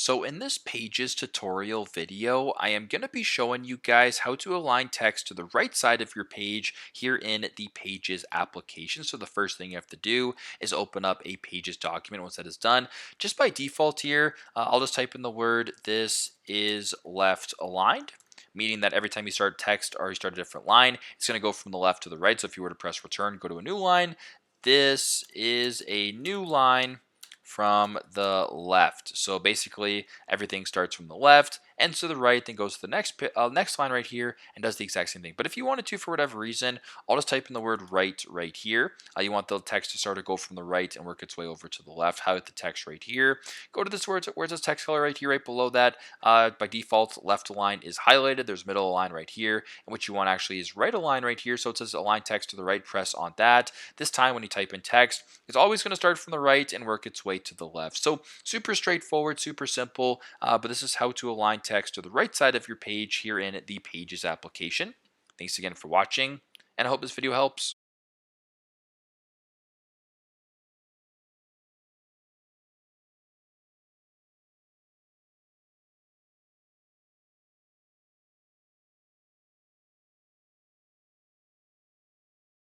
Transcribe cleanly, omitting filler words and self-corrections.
So in this Pages tutorial video, I am going to be showing you guys how to align text to the right side of your page here in the Pages application. So the first thing you have to do is open up a Pages document. Once that is done, just by default here, I'll just type in the word "this is left aligned," meaning that every time you start text or you start a different line, it's going to go from the left to the right. So if you were to press return, go to a new line. This is a new line from the left. So basically, everything starts from the left, ends to the right, then goes to the next line right here and does the exact same thing. But if you wanted to, for whatever reason, I'll just type in the word right here. You want the text to sort of go from the right and work its way over to the left. Highlight the text right here. Go to this where it says text color right here, right below that. By default, left align is highlighted. There's middle align right here. And what you want actually is right align right here. So it says align text to the right, press on that. This time when you type in text, it's always going to start from the right and work its way to the left. So super straightforward, super simple, but this is how to align text to the right side of your page here in the Pages application. Thanks again for watching, and I hope this video helps.